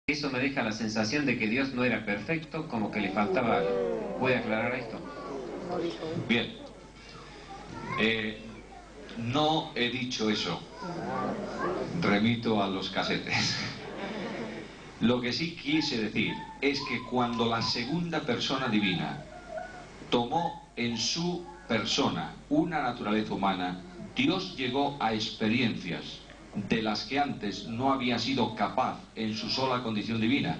Eso me deja la sensación de que Dios no era perfecto, como que le faltaba algo. ¿Puede aclarar esto? Bien. No he dicho eso. Remito a los casetes. Lo que sí quise decir es que cuando la segunda persona divina tomó en su persona una naturaleza humana, Dios llegó a experiencias de las que antes no había sido capaz en su sola condición divina.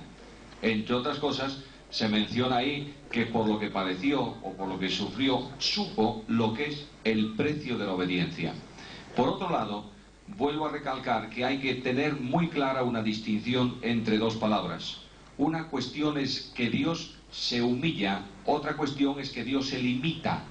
Entre otras cosas, se menciona ahí que por lo que padeció o por lo que sufrió, supo lo que es el precio de la obediencia. Por otro lado, vuelvo a recalcar que hay que tener muy clara una distinción entre dos palabras. Una cuestión es que Dios se humilla, otra cuestión es que Dios se limita.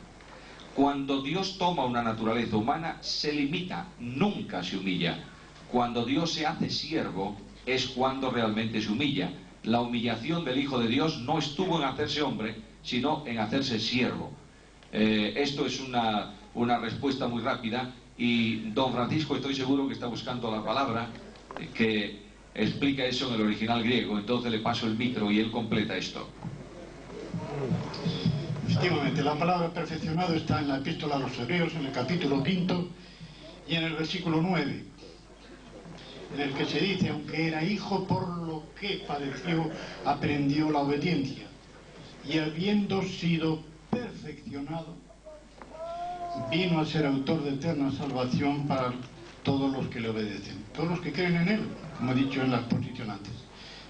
Cuando Dios toma una naturaleza humana, se limita, nunca se humilla. Cuando Dios se hace siervo, es cuando realmente se humilla. La humillación del Hijo de Dios no estuvo en hacerse hombre, sino en hacerse siervo. Esto es una respuesta muy rápida, y don Francisco estoy seguro que está buscando la palabra que explica eso en el original griego. Entonces le paso el micro y él completa esto. Efectivamente, la palabra perfeccionado está en la epístola a los Hebreos, en el capítulo 5 y en el versículo 9, en el que se dice: aunque era hijo, por lo que padeció, aprendió la obediencia, y habiendo sido perfeccionado, vino a ser autor de eterna salvación para todos los que le obedecen, todos los que creen en él, como he dicho en la exposición antes.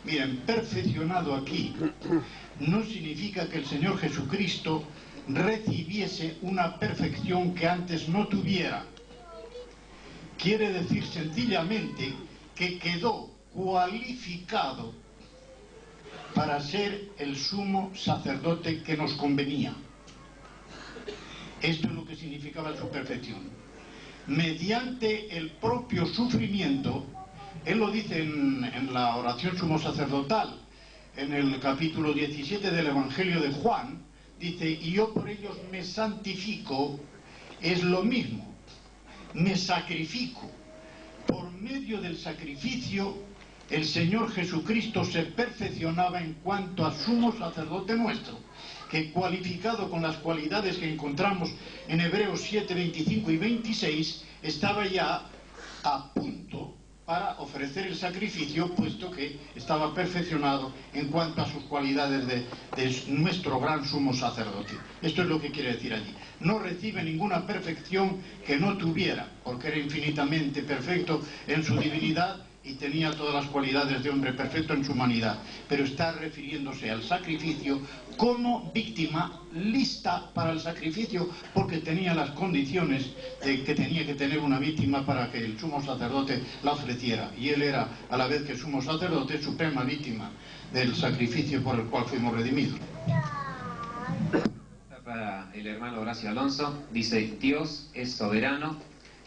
Miren, perfeccionado aquí no significa que el Señor Jesucristo recibiese una perfección que antes no tuviera. Quiere decir sencillamente que quedó cualificado para ser el sumo sacerdote que nos convenía. Esto es lo que significaba su perfección. Mediante el propio sufrimiento, él lo dice en la oración sumo sacerdotal, en el capítulo 17 del Evangelio de Juan, dice: y yo por ellos me santifico, es lo mismo, me sacrifico. Por medio del sacrificio, el Señor Jesucristo se perfeccionaba en cuanto a sumo sacerdote nuestro, que cualificado con las cualidades que encontramos en Hebreos 7, 25 y 26, estaba ya a punto para ofrecer el sacrificio, puesto que estaba perfeccionado en cuanto a sus cualidades de nuestro gran sumo sacerdote. Esto es lo que quiere decir allí. No recibe ninguna perfección que no tuviera, porque era infinitamente perfecto en su divinidad y tenía todas las cualidades de hombre perfecto en su humanidad, pero está refiriéndose al sacrificio como víctima lista para el sacrificio, porque tenía las condiciones de que tenía que tener una víctima para que el sumo sacerdote la ofreciera, y él era a la vez que sumo sacerdote suprema víctima del sacrificio por el cual fuimos redimidos. Para el hermano Horacio Alonso, dice: Dios es soberano.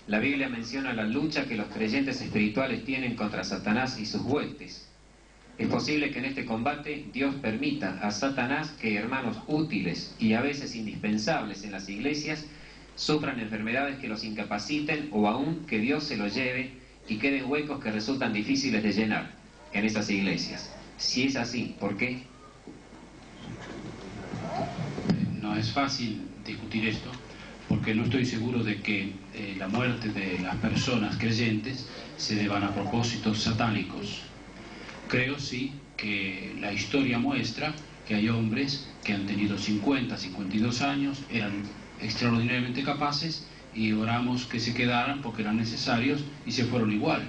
La Biblia menciona la lucha que los creyentes espirituales tienen contra Satanás y sus huestes. Es posible que en este combate Dios permita a Satanás que hermanos útiles y a veces indispensables en las iglesias sufran enfermedades que los incapaciten, o aún que Dios se los lleve y queden huecos que resultan difíciles de llenar en esas iglesias. Si es así, ¿por qué? No es fácil discutir esto, porque no estoy seguro de que la muerte de las personas creyentes se deban a propósitos satánicos. Creo sí que la historia muestra que hay hombres que han tenido 50, 52 años, eran extraordinariamente capaces, y oramos que se quedaran porque eran necesarios y se fueron igual.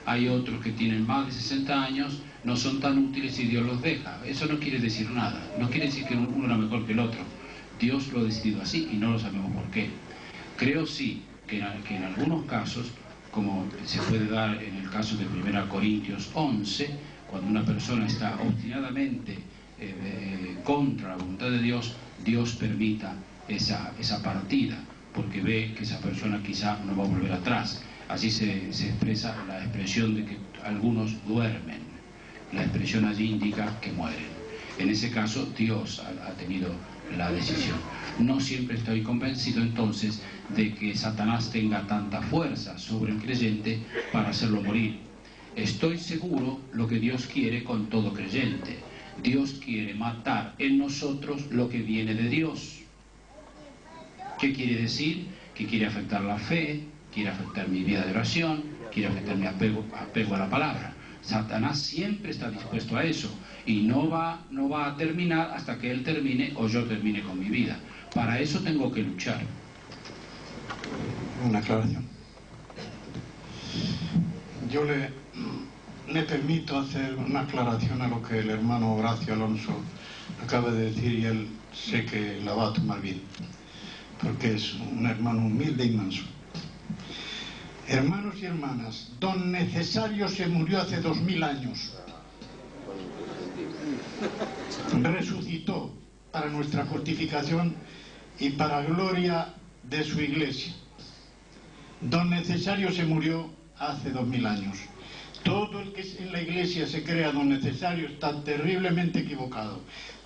Hay otros que tienen más de 60 años, no son tan útiles y Dios los deja. Eso no quiere decir nada, no quiere decir que uno era mejor que el otro. Dios lo ha decidido así y no lo sabemos por qué. Creo sí que en algunos casos, como se puede dar en el caso de 1 Corintios 11, cuando una persona está obstinadamente contra la voluntad de Dios, Dios permita esa partida, porque ve que esa persona quizá no va a volver atrás. Así se expresa la expresión de que algunos duermen. La expresión allí indica que mueren. En ese caso, Dios ha tenido la decisión. No siempre estoy convencido entonces de que Satanás tenga tanta fuerza sobre el creyente para hacerlo morir. estoy seguro lo que Dios quiere con todo creyente. Dios quiere matar en nosotros lo que viene de Dios. ¿Qué quiere decir? Que quiere afectar la fe, quiere afectar mi vida de oración, quiere afectar mi apego a la palabra. Satanás siempre está dispuesto a eso y no va a terminar hasta que él termine o yo termine con mi vida. Para eso tengo que luchar. Una aclaración. Yo le permito hacer una aclaración a lo que el hermano Horacio Alonso acaba de decir, y él sé que la va a tomar bien, porque es un hermano humilde y manso. Hermanos y hermanas, don Necesario se murió hace 2000 años. Resucitó para nuestra justificación y para gloria de su iglesia. Don Necesario se murió hace 2000 años. Todo el que en la iglesia se crea don Necesario está terriblemente equivocado.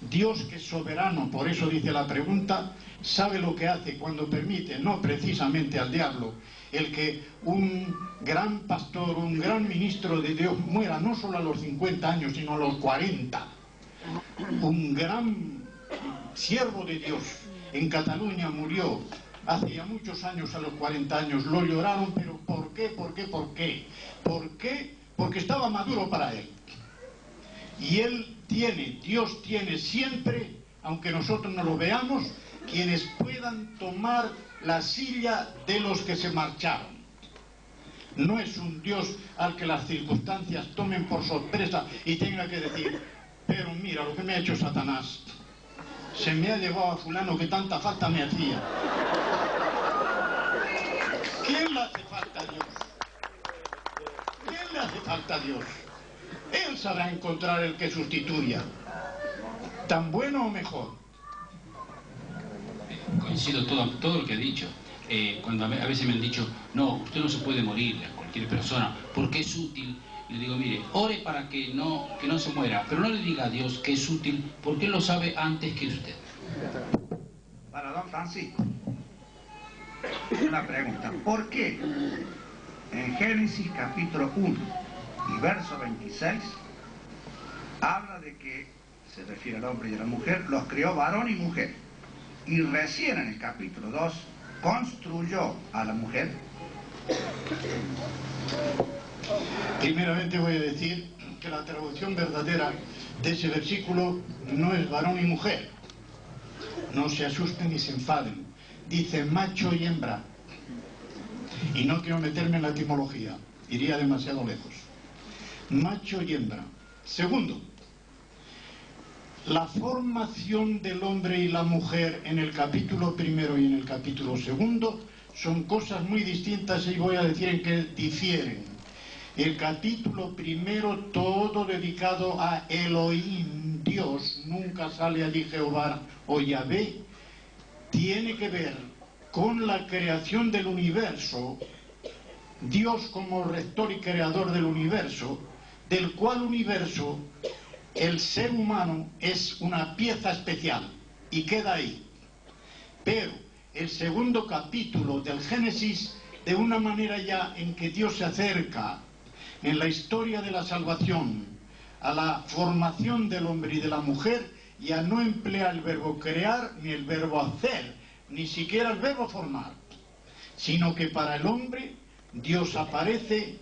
Dios, que es soberano, por eso dice la pregunta, sabe lo que hace cuando permite, no precisamente al diablo, el que un gran pastor, un gran ministro de Dios muera no solo a los 50 años, sino a los 40. Un gran siervo de Dios en Cataluña murió hace ya muchos años a los 40 años. Lo lloraron, pero ¿por qué? ¿Por qué? ¿Por qué? ¿Por qué? Porque estaba maduro para él. Y Dios tiene siempre, aunque nosotros no lo veamos, quienes puedan tomar la silla de los que se marcharon. No es un Dios al que las circunstancias tomen por sorpresa y tenga que decir, pero mira lo que me ha hecho Satanás, se me ha llevado a fulano que tanta falta me hacía. ¿Quién le hace falta a Dios? ¿Quién le hace falta a Dios? Él sabrá encontrar el que sustituya, tan bueno o mejor. Coincido todo lo que he dicho. Cuando a veces me han dicho, no, usted no se puede morir, a cualquier persona, porque es útil. Le digo, mire, ore para que no se muera, pero no le diga a Dios que es útil, porque Él lo sabe antes que usted. Para don Francisco, una pregunta. ¿Por qué en Génesis capítulo 1 y verso 26 habla de que, se refiere al hombre y a la mujer, los creó varón y mujer? Y recién en el capítulo 2 construyó a la mujer. Primeramente voy a decir que la traducción verdadera de ese versículo no es varón y mujer. No se asusten ni se enfaden. Dice macho y hembra. Y no quiero meterme en la etimología, iría demasiado lejos. Macho y hembra. Segundo, la formación del hombre y la mujer en el capítulo primero y en el capítulo segundo son cosas muy distintas y voy a decir en qué difieren. El capítulo primero, todo dedicado a Elohim, Dios, nunca sale allí Jehová o Yahvé, tiene que ver con la creación del universo, Dios como rector y creador del universo, del cual universo el ser humano es una pieza especial y queda ahí. Pero el segundo capítulo del Génesis, de una manera ya en que Dios se acerca en la historia de la salvación a la formación del hombre y de la mujer, ya no emplea el verbo crear ni el verbo hacer, ni siquiera el verbo formar, sino que para el hombre Dios aparece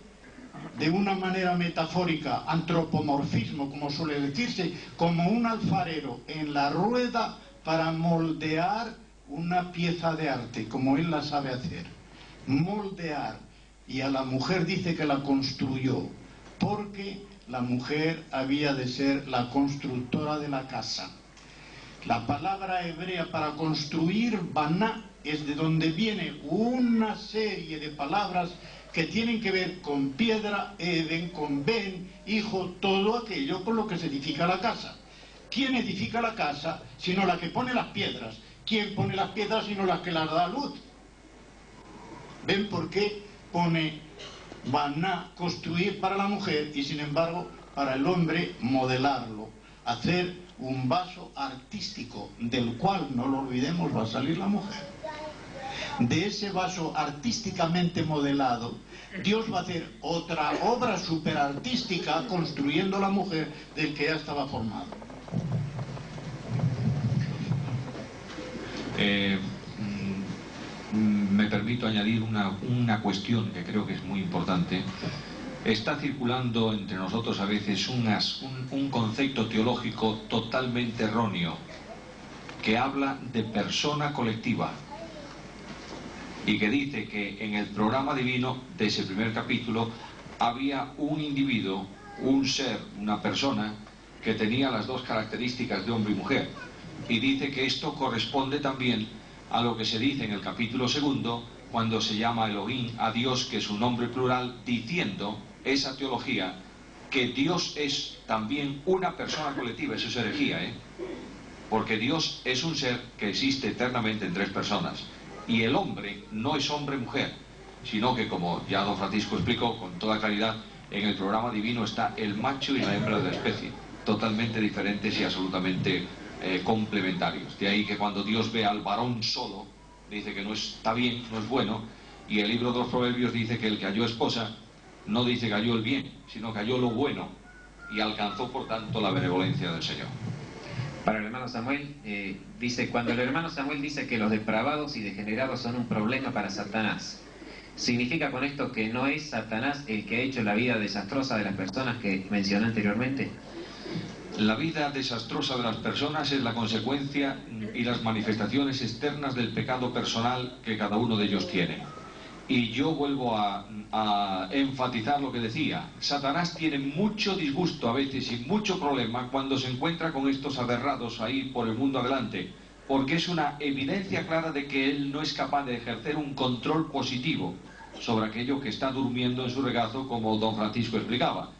de una manera metafórica, antropomorfismo, como suele decirse, como un alfarero en la rueda para moldear una pieza de arte, como él la sabe hacer. Moldear. Y a la mujer dice que la construyó, porque la mujer había de ser la constructora de la casa. La palabra hebrea para construir, baná, es de donde viene una serie de palabras que tienen que ver con piedra, Eden, con Ben, hijo, todo aquello con lo que se edifica la casa. ¿Quién edifica la casa sino la que pone las piedras? ¿Quién pone las piedras sino la que las da a luz? ¿Ven por qué pone baná, construir para la mujer, y sin embargo para el hombre modelarlo, hacer un vaso artístico del cual, no lo olvidemos, va a salir la mujer? de ese vaso artísticamente modelado, Dios va a hacer otra obra superartística construyendo la mujer del que ya estaba formado. Me permito añadir una cuestión que creo que es muy importante. Está circulando entre nosotros a veces un concepto teológico totalmente erróneo que habla de persona colectiva y que dice que en el programa divino de ese primer capítulo había un individuo, un ser, una persona que tenía las dos características de hombre y mujer, y dice que esto corresponde también a lo que se dice en el capítulo segundo cuando se llama Elohim a Dios, que es un nombre plural, diciendo esa teología que Dios es también una persona colectiva. Eso es herejía, porque Dios es un ser que existe eternamente en tres personas, y el hombre no es hombre-mujer, sino que, como ya don Francisco explicó con toda claridad, en el programa divino está el macho y la hembra de la especie, totalmente diferentes y absolutamente complementarios. De ahí que cuando Dios ve al varón solo, dice que no está bien, no es bueno, y el libro de los Proverbios dice que el que halló esposa no dice que halló el bien, sino que halló lo bueno, y alcanzó por tanto la benevolencia del Señor. Para el hermano Samuel, dice, cuando el hermano Samuel dice que los depravados y degenerados son un problema para Satanás, ¿significa con esto que no es Satanás el que ha hecho la vida desastrosa de las personas que mencioné anteriormente? La vida desastrosa de las personas es la consecuencia y las manifestaciones externas del pecado personal que cada uno de ellos tiene. Y yo vuelvo a enfatizar lo que decía. Satanás tiene mucho disgusto a veces y mucho problema cuando se encuentra con estos aberrados ahí por el mundo adelante, porque es una evidencia clara de que él no es capaz de ejercer un control positivo sobre aquello que está durmiendo en su regazo, como don Francisco explicaba.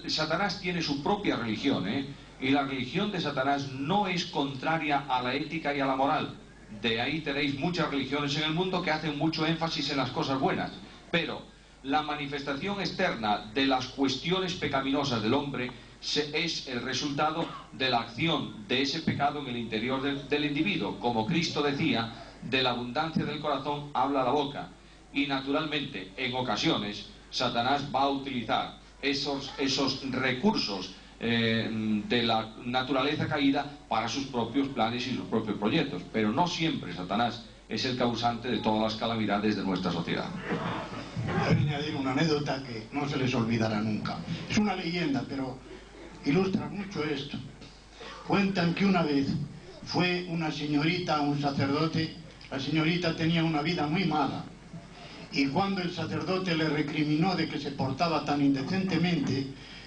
Satanás tiene su propia religión, y la religión de Satanás no es contraria a la ética y a la moral. De ahí tenéis muchas religiones en el mundo que hacen mucho énfasis en las cosas buenas, pero la manifestación externa de las cuestiones pecaminosas del hombre es el resultado de la acción de ese pecado en el interior del individuo. Como Cristo decía, de la abundancia del corazón habla la boca, y naturalmente en ocasiones Satanás va a utilizar esos recursos de la naturaleza caída para sus propios planes y sus propios proyectos, pero no siempre Satanás es el causante de todas las calamidades de nuestra sociedad. Voy a añadir una anécdota que no se les olvidará nunca. Es una leyenda, pero ilustra mucho esto. Cuentan que una vez fue una señorita a un sacerdote. La señorita tenía una vida muy mala, y cuando el sacerdote le recriminó de que se portaba tan indecentemente,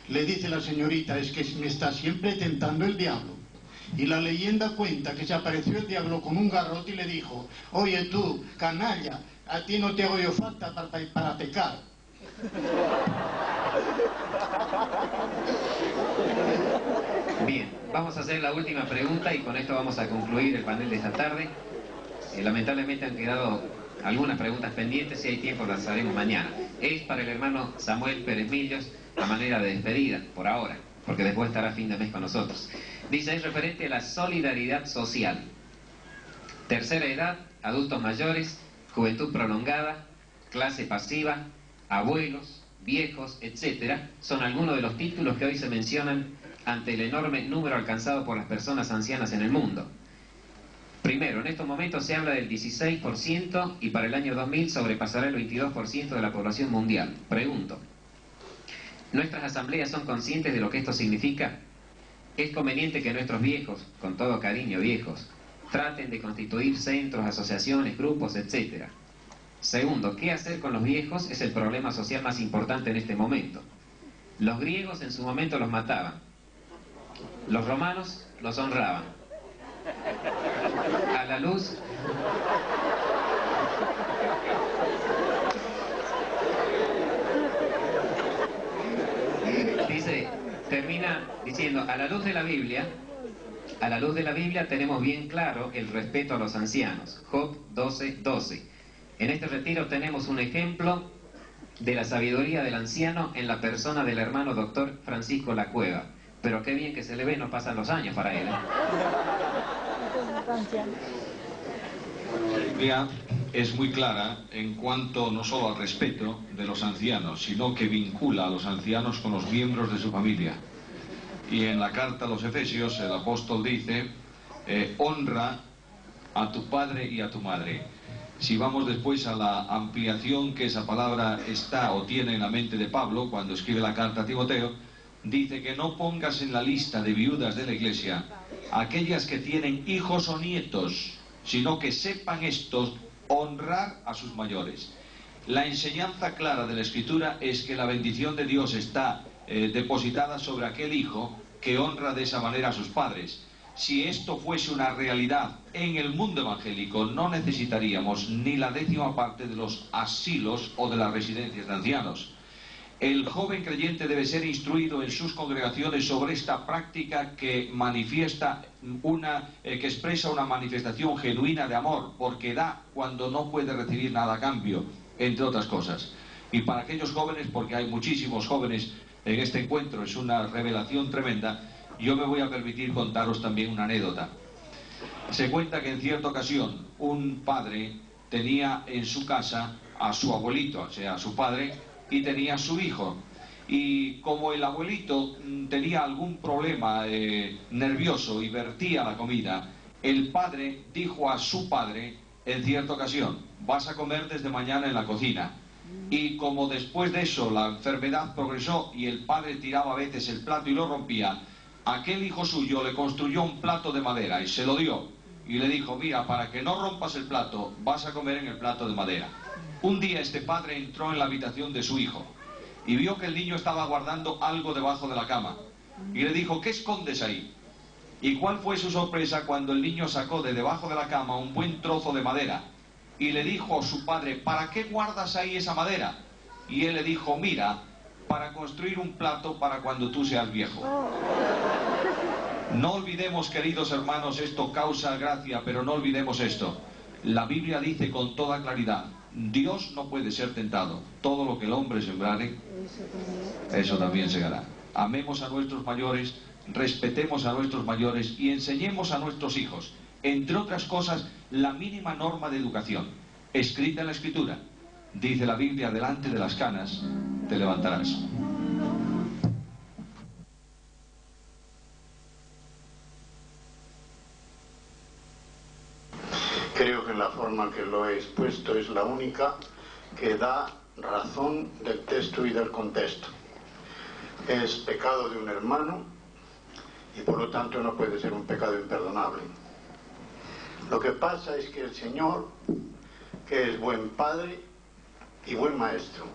le dice la señorita: es que me está siempre tentando el diablo. Y la leyenda cuenta que se apareció el diablo con un garrote y le dijo: oye tú, canalla, a ti no te hago yo falta para pecar. Bien, vamos a hacer la última pregunta y con esto vamos a concluir el panel de esta tarde. Lamentablemente han quedado algunas preguntas pendientes. Si hay tiempo las haremos mañana. Es para el hermano Samuel Pérez Millos, a manera de despedida, por ahora, porque después estará a fin de mes con nosotros. Dice, es referente a la solidaridad social. Tercera edad, adultos mayores, juventud prolongada, clase pasiva, abuelos, viejos, etcétera, son algunos de los títulos que hoy se mencionan ante el enorme número alcanzado por las personas ancianas en el mundo. Primero, en estos momentos se habla del 16% y para el año 2000 sobrepasará el 22% de la población mundial. Pregunto, ¿nuestras asambleas son conscientes de lo que esto significa? Es conveniente que nuestros viejos, con todo cariño viejos, traten de constituir centros, asociaciones, grupos, etc. Segundo, ¿qué hacer con los viejos? Es el problema social más importante en este momento. Los griegos en su momento los mataban. Los romanos los honraban. A la luz... Dice, termina diciendo, a la luz de la Biblia tenemos bien claro el respeto a los ancianos. Job 12:12. En este retiro tenemos un ejemplo de la sabiduría del anciano en la persona del hermano doctor Francisco Lacueva. Pero qué bien que se le ve, no pasan los años para él. Biblia es muy clara en cuanto no solo al respeto de los ancianos, sino que vincula a los ancianos con los miembros de su familia. Y en la carta a los Efesios el apóstol dice, honra a tu padre y a tu madre. Si vamos después a la ampliación que esa palabra está o tiene en la mente de Pablo cuando escribe la carta a Timoteo, dice que no pongas en la lista de viudas de la iglesia aquellas que tienen hijos o nietos, sino que sepan estos honrar a sus mayores. La enseñanza clara de la Escritura es que la bendición de Dios está depositada sobre aquel hijo que honra de esa manera a sus padres. Si esto fuese una realidad en el mundo evangélico, no necesitaríamos ni la 10ª parte de los asilos o de las residencias de ancianos. El joven creyente debe ser instruido en sus congregaciones sobre esta práctica que manifiesta que expresa una manifestación genuina de amor, porque da cuando no puede recibir nada a cambio, entre otras cosas. Y para aquellos jóvenes, porque hay muchísimos jóvenes en este encuentro, es una revelación tremenda, yo me voy a permitir contaros también una anécdota. Se cuenta que en cierta ocasión un padre tenía en su casa a su abuelito, o sea, a su padre, y tenía a su hijo. Y como el abuelito tenía algún problema nervioso y vertía la comida, el padre dijo a su padre en cierta ocasión, vas a comer desde mañana en la cocina. Y como después de eso la enfermedad progresó y el padre tiraba a veces el plato y lo rompía, aquel hijo suyo le construyó un plato de madera y se lo dio. Y le dijo, mira, para que no rompas el plato, vas a comer en el plato de madera. Un día este padre entró en la habitación de su hijo y vio que el niño estaba guardando algo debajo de la cama. Y le dijo, ¿qué escondes ahí? ¿Y cuál fue su sorpresa cuando el niño sacó de debajo de la cama un buen trozo de madera? Y le dijo a su padre, ¿para qué guardas ahí esa madera? Y él le dijo, mira, para construir un plato para cuando tú seas viejo. No olvidemos, queridos hermanos, esto causa gracia, pero no olvidemos esto. La Biblia dice con toda claridad, Dios no puede ser tentado. Todo lo que el hombre sembrare, eso también segará. Amemos a nuestros mayores, respetemos a nuestros mayores y enseñemos a nuestros hijos, entre otras cosas, la mínima norma de educación, escrita en la Escritura. Dice la Biblia, delante de las canas te levantarás. Creo que la forma que lo he expuesto es la única que da razón del texto y del contexto. Es pecado de un hermano y por lo tanto no puede ser un pecado imperdonable. Lo que pasa es que el Señor, que es buen padre y buen maestro,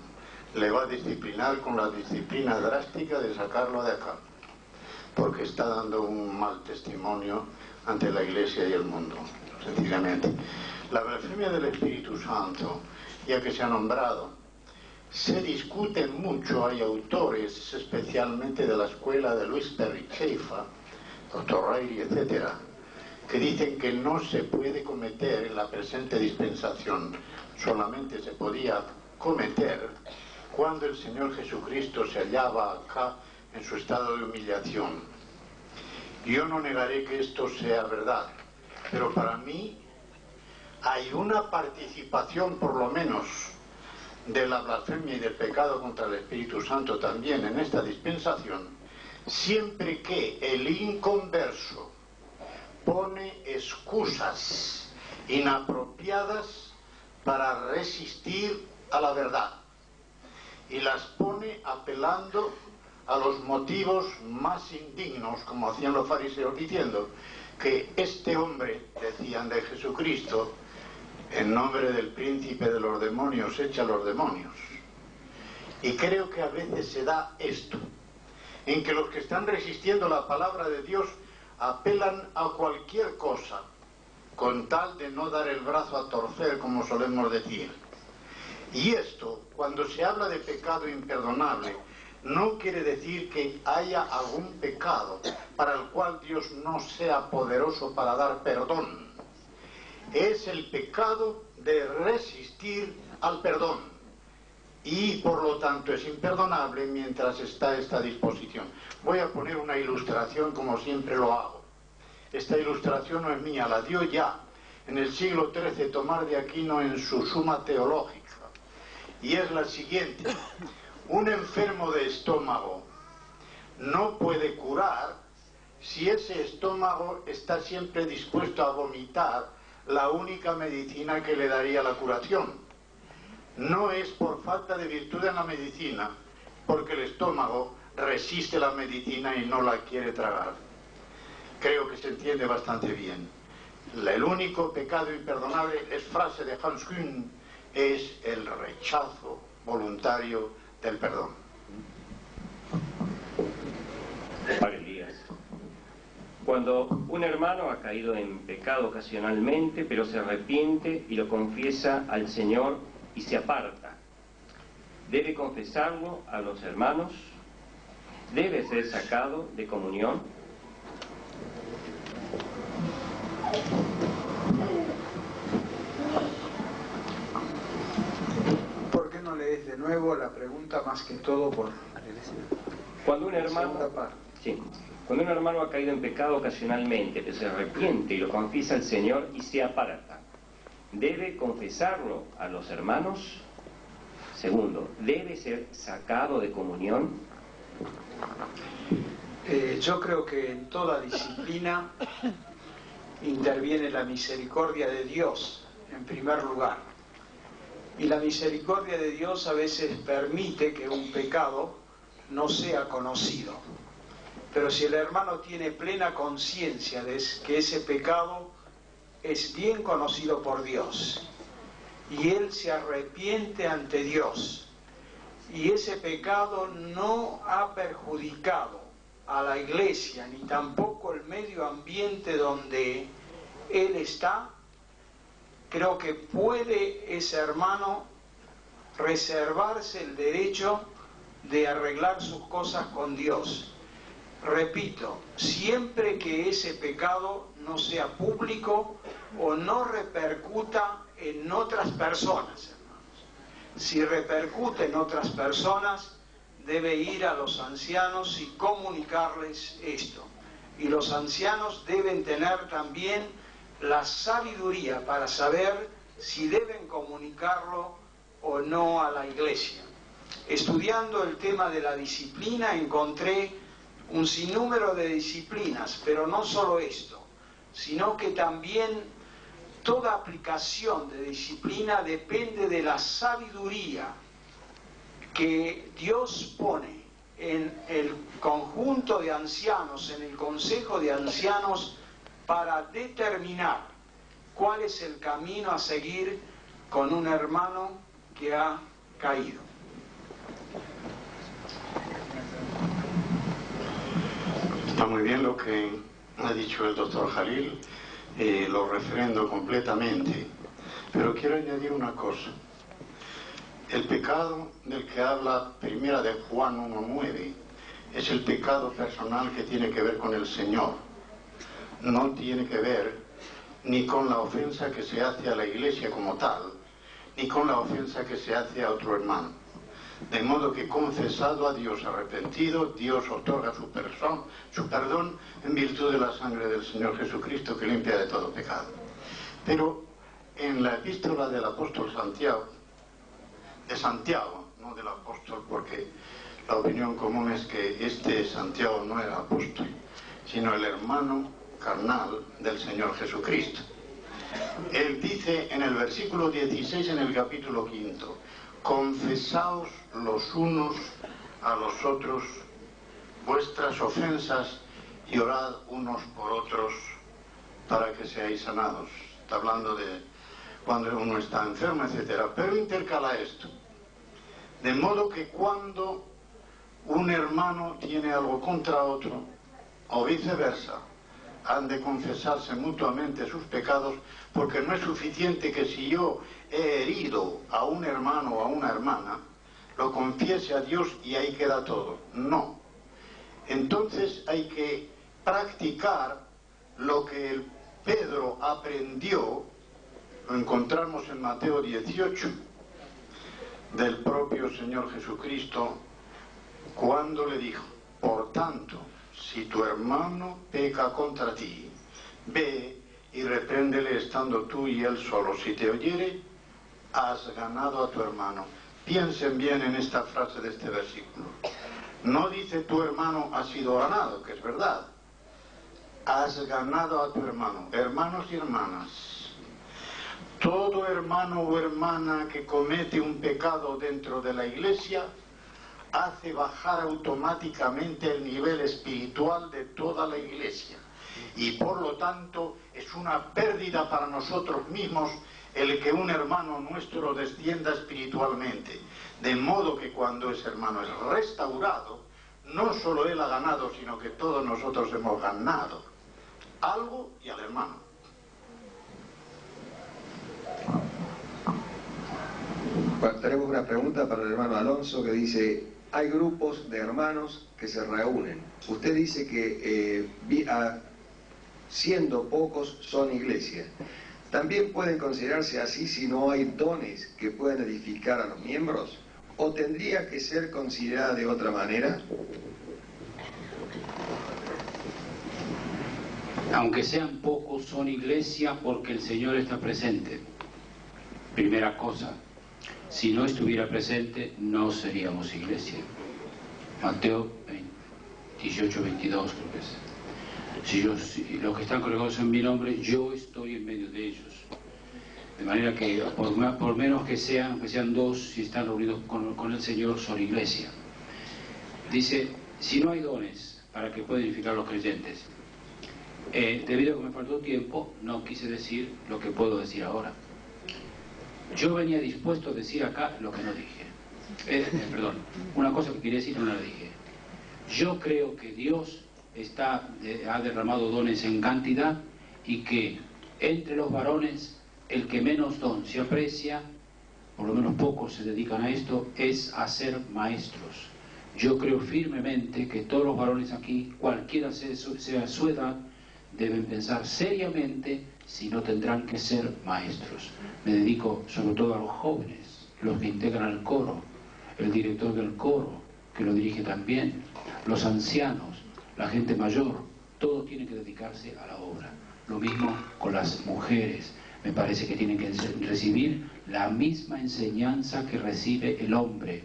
le va a disciplinar con la disciplina drástica de sacarlo de acá, porque está dando un mal testimonio ante la Iglesia y el mundo. Sencillamente, la blasfemia del Espíritu Santo, ya que se ha nombrado, se discute mucho. Hay autores, especialmente de la escuela de Luis Perry Schaeffer, Dr. Reilly, etcétera, que dicen que no se puede cometer en la presente dispensación, solamente se podía cometer cuando el Señor Jesucristo se hallaba acá en su estado de humillación. Yo no negaré que esto sea verdad, pero para mí hay una participación, por lo menos, de la blasfemia y del pecado contra el Espíritu Santo también en esta dispensación, siempre que el inconverso pone excusas inapropiadas para resistir a la verdad y las pone apelando a los motivos más indignos, como hacían los fariseos, diciendo que este hombre, decían de Jesucristo, en nombre del príncipe de los demonios echa a los demonios. Y creo que a veces se da esto, en que los que están resistiendo la palabra de Dios apelan a cualquier cosa con tal de no dar el brazo a torcer, como solemos decir. Y esto, cuando se habla de pecado imperdonable, no quiere decir que haya algún pecado para el cual Dios no sea poderoso para dar perdón. Es el pecado de resistir al perdón y por lo tanto es imperdonable mientras está esta disposición. Voy a poner una ilustración como siempre lo hago. Esta ilustración no es mía, la dio ya en el siglo XIII, Tomás de Aquino, en su Suma Teológica, y es la siguiente: un enfermo de estómago no puede curar si ese estómago está siempre dispuesto a vomitar la única medicina que le daría la curación. No es por falta de virtud en la medicina, porque el estómago resiste la medicina y no la quiere tragar. Creo que se entiende bastante bien. El único pecado imperdonable, es frase de Hans Kühn, es el rechazo voluntario del perdón. Padre Elías, cuando un hermano ha caído en pecado ocasionalmente, pero se arrepiente y lo confiesa al Señor y se aparta, ¿debe confesarlo a los hermanos? ¿Debe ser sacado de comunión? ¿Por qué no lees de nuevo la pregunta, más que todo por Cuando un la hermano, segunda parte? sí, cuando un hermano ha caído en pecado ocasionalmente, pero se arrepiente y lo confiesa al Señor y se aparta, ¿debe confesarlo a los hermanos? Segundo, ¿debe ser sacado de comunión? Yo creo que en toda disciplina interviene la misericordia de Dios en primer lugar, y la misericordia de Dios a veces permite que un pecado no sea conocido, pero si el hermano tiene plena conciencia de que ese pecado es bien conocido por Dios y él se arrepiente ante Dios y ese pecado no ha perjudicado a la iglesia ni tampoco el medio ambiente donde él está, creo que puede ese hermano reservarse el derecho de arreglar sus cosas con Dios. Repito, siempre que ese pecado no sea público o no repercuta en otras personas, hermanos. Si repercute en otras personas, debe ir a los ancianos y comunicarles esto. Y los ancianos deben tener también la sabiduría para saber si deben comunicarlo o no a la iglesia. Estudiando el tema de la disciplina encontré un sinnúmero de disciplinas, pero no solo esto, sino que también toda aplicación de disciplina depende de la sabiduría que Dios pone en el conjunto de ancianos, en el consejo de ancianos, para determinar cuál es el camino a seguir con un hermano que ha caído. Está muy bien lo que ha dicho el doctor Jalil, lo refrendo completamente, pero quiero añadir una cosa. El pecado del que habla primera de Juan 1:9 es el pecado personal que tiene que ver con el Señor. No tiene que ver ni con la ofensa que se hace a la iglesia como tal, ni con la ofensa que se hace a otro hermano. De modo que confesado a Dios, arrepentido, Dios otorga su perdón en virtud de la sangre del Señor Jesucristo que limpia de todo pecado. Pero en la epístola del apóstol Santiago, de Santiago, no del apóstol, porque la opinión común es que este Santiago no era apóstol, sino el hermano carnal del Señor Jesucristo. Él dice en el versículo 16 en el capítulo 5, confesaos los unos a los otros vuestras ofensas y orad unos por otros para que seáis sanados. Está hablando de cuando uno está enfermo, etc. Pero intercala esto. De modo que cuando un hermano tiene algo contra otro, o viceversa, han de confesarse mutuamente sus pecados, porque no es suficiente que si yo he herido a un hermano o a una hermana, lo confiese a Dios y ahí queda todo. No. Entonces hay que practicar lo que Pedro aprendió, lo encontramos en Mateo 18, del propio Señor Jesucristo, cuando le dijo, por tanto, si tu hermano peca contra ti, ve y repréndele estando tú y él solo. Si te oyere, has ganado a tu hermano. Piensen bien en esta frase de este versículo. No dice tu hermano ha sido ganado, que es verdad. Has ganado a tu hermano. Hermanos y hermanas, todo hermano o hermana que comete un pecado dentro de la Iglesia hace bajar automáticamente el nivel espiritual de toda la Iglesia. Y por lo tanto es una pérdida para nosotros mismos el que un hermano nuestro descienda espiritualmente. De modo que cuando ese hermano es restaurado, no solo él ha ganado, sino que todos nosotros hemos ganado algo y al hermano. Bueno, tenemos una pregunta para el hermano Alonso que dice: hay grupos de hermanos que se reúnen. Usted dice que siendo pocos son iglesia. ¿También pueden considerarse así si no hay dones que puedan edificar a los miembros? ¿O tendría que ser considerada de otra manera? Aunque sean pocos, son iglesia porque el Señor está presente. Primera cosa, si no estuviera presente, no seríamos iglesia. Mateo 18, 22 creo que es. Si los que están congregados en mi nombre, yo estoy en medio de ellos. De manera que por menos que sean dos, si están reunidos con el Señor, son iglesia. Dice, si no hay dones para que puedan edificar a los creyentes, debido a que me faltó tiempo, no quise decir lo que puedo decir ahora. Yo venía dispuesto a decir acá lo que no dije. Perdón, una cosa que quería decir no la dije. Yo creo que Dios ha derramado dones en cantidad y que entre los varones el que menos don se aprecia, por lo menos pocos se dedican a esto, es a ser maestros. Yo creo firmemente que todos los varones aquí, cualquiera sea su edad, deben pensar seriamente si no tendrán que ser maestros. Me dedico sobre todo a los jóvenes, los que integran el coro, el director del coro, que lo dirige también, los ancianos, la gente mayor, todos tienen que dedicarse a la obra. Lo mismo con las mujeres. Me parece que tienen que recibir la misma enseñanza que recibe el hombre.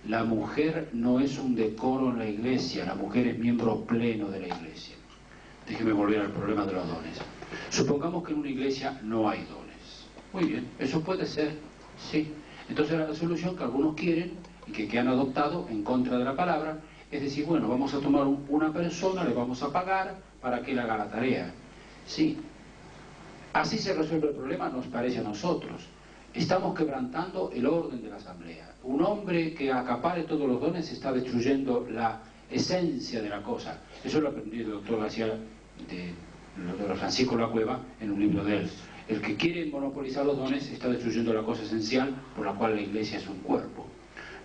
La mujer no es un decoro en la iglesia, la mujer es miembro pleno de la iglesia. Déjeme volver al problema de los dones. Supongamos que en una iglesia no hay dones. Muy bien, eso puede ser, sí. Entonces la solución que algunos quieren y que han adoptado en contra de la palabra es decir, bueno, vamos a tomar una persona, le vamos a pagar para que él haga la tarea. Sí, así se resuelve el problema, nos parece a nosotros. Estamos quebrantando el orden de la asamblea. Un hombre que acapare todos los dones está destruyendo la esencia de la cosa. Eso lo aprendí del doctor García de Francisco La Cueva en un libro de él. El que quiere monopolizar los dones está destruyendo la cosa esencial por la cual la iglesia es un cuerpo.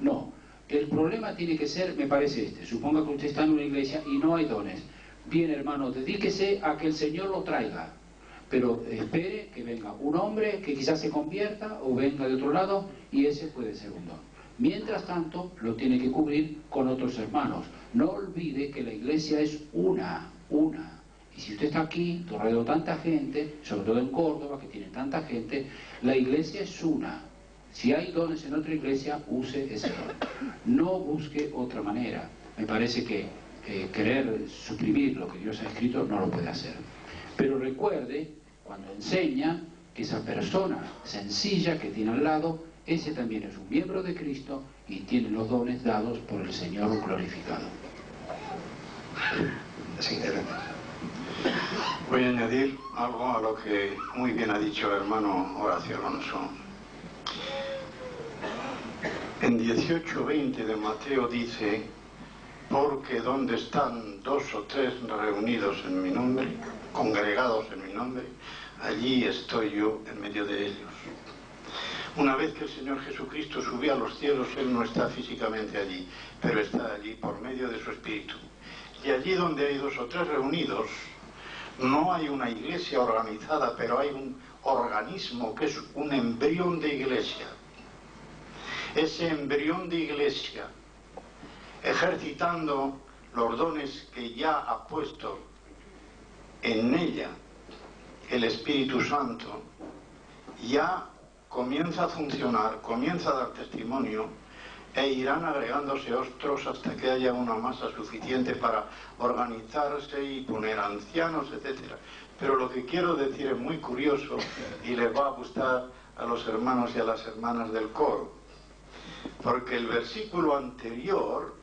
No, el problema tiene que ser, me parece este. Suponga que usted está en una iglesia y no hay dones. Bien, hermano, dedíquese a que el Señor lo traiga. Pero espere que venga un hombre que quizás se convierta o venga de otro lado y ese puede ser un don. Mientras tanto, lo tiene que cubrir con otros hermanos. No olvide que la iglesia es una. Y si usted está aquí, rodeado de tanta gente, sobre todo en Córdoba, que tiene tanta gente, la iglesia es una. Si hay dones en otra iglesia, use ese don. No busque otra manera. Me parece que querer suprimir lo que Dios ha escrito no lo puede hacer. Pero recuerde, cuando enseña, que esa persona sencilla que tiene al lado, ese también es un miembro de Cristo y tiene los dones dados por el Señor glorificado. Voy a añadir algo a lo que muy bien ha dicho el hermano Horacio Alonso. En 18:20 de Mateo dice: porque donde están 2 o 3 reunidos en mi nombre, congregados en mi nombre, allí estoy yo en medio de ellos. Una vez que el Señor Jesucristo subió a los cielos, Él no está físicamente allí, pero está allí por medio de su Espíritu. Y allí donde hay 2 o 3 reunidos, no hay una iglesia organizada, pero hay un organismo que es un embrión de iglesia. Ese embrión de iglesia, ejercitando los dones que ya ha puesto en ella el Espíritu Santo ya comienza a funcionar, comienza a dar testimonio, e irán agregándose otros hasta que haya una masa suficiente para organizarse y poner ancianos, etc. Pero lo que quiero decir es muy curioso y les va a gustar a los hermanos y a las hermanas del coro, porque el versículo anterior,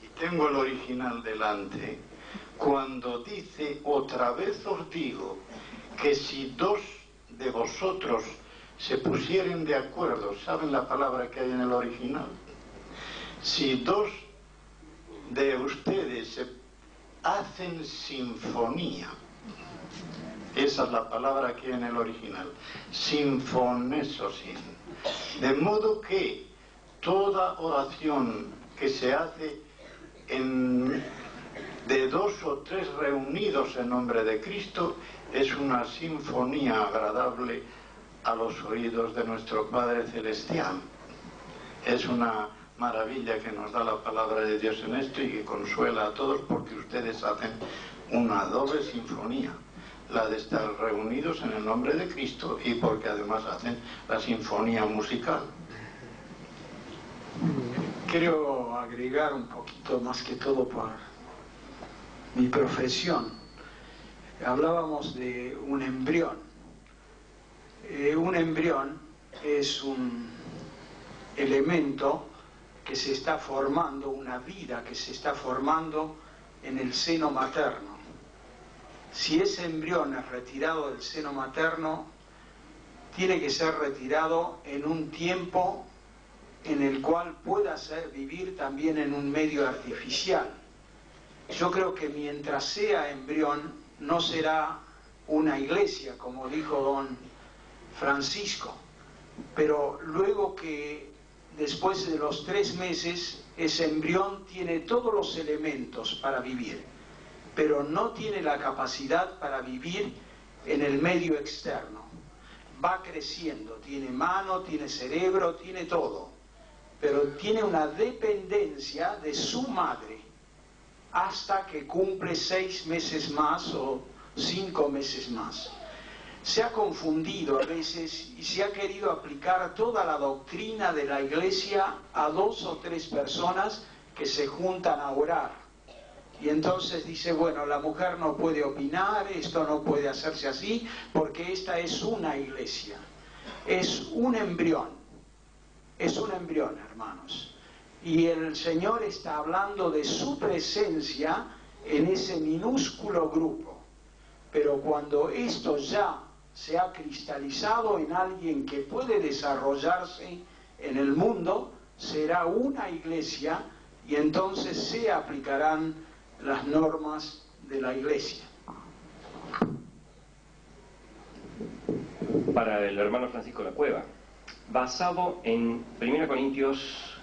y tengo el original delante, cuando dice: otra vez os digo que si dos de vosotros se pusieren de acuerdo, ¿saben la palabra que hay en el original? Si dos de ustedes se hacen sinfonía, esa es la palabra que hay en el original, sinfonesosin, de modo que toda oración que se hace de dos o tres reunidos en nombre de Cristo es una sinfonía agradable a los oídos de nuestro Padre Celestial. Es una maravilla que nos da la palabra de Dios en esto y que consuela a todos, porque ustedes hacen una doble sinfonía, la de estar reunidos en el nombre de Cristo, y porque además hacen la sinfonía musical. Quiero agregar un poquito, más que todo por mi profesión. Hablábamos de un embrión. Un embrión es un elemento que se está formando, una vida que se está formando en el seno materno. Si ese embrión es retirado del seno materno, tiene que ser retirado en un tiempo en el cual pueda vivir también en un medio artificial. Yo creo que mientras sea embrión no será una iglesia, como dijo don Francisco, pero luego que después de los 3 meses ese embrión tiene todos los elementos para vivir, pero no tiene la capacidad para vivir en el medio externo. Va creciendo, tiene mano, tiene cerebro, tiene todo, pero tiene una dependencia de su madre hasta que cumple 6 meses más o 5 meses más. Se ha confundido a veces y se ha querido aplicar toda la doctrina de la Iglesia a 2 o 3 personas que se juntan a orar. Y entonces dice, bueno, la mujer no puede opinar, esto no puede hacerse así, porque esta es una iglesia. Es un embrión, hermanos. Y el Señor está hablando de su presencia en ese minúsculo grupo. Pero cuando esto ya se ha cristalizado en alguien que puede desarrollarse en el mundo, será una iglesia y entonces se aplicarán las normas de la iglesia. Para el hermano Francisco La Cueva, basado en 1 Corintios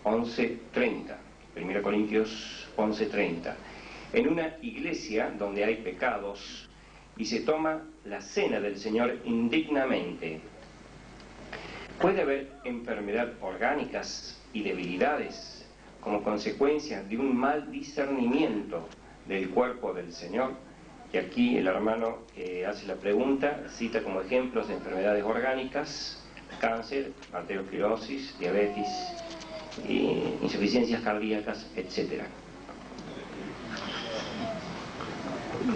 11:30, 1 Corintios 11:30, en una iglesia donde hay pecados y se toma la cena del Señor indignamente, ¿puede haber enfermedad orgánicas y debilidades como consecuencia de un mal discernimiento del cuerpo del Señor? Y aquí el hermano hace la pregunta, cita como ejemplos de enfermedades orgánicas: cáncer, arteriosclerosis, diabetes, insuficiencias cardíacas, etc.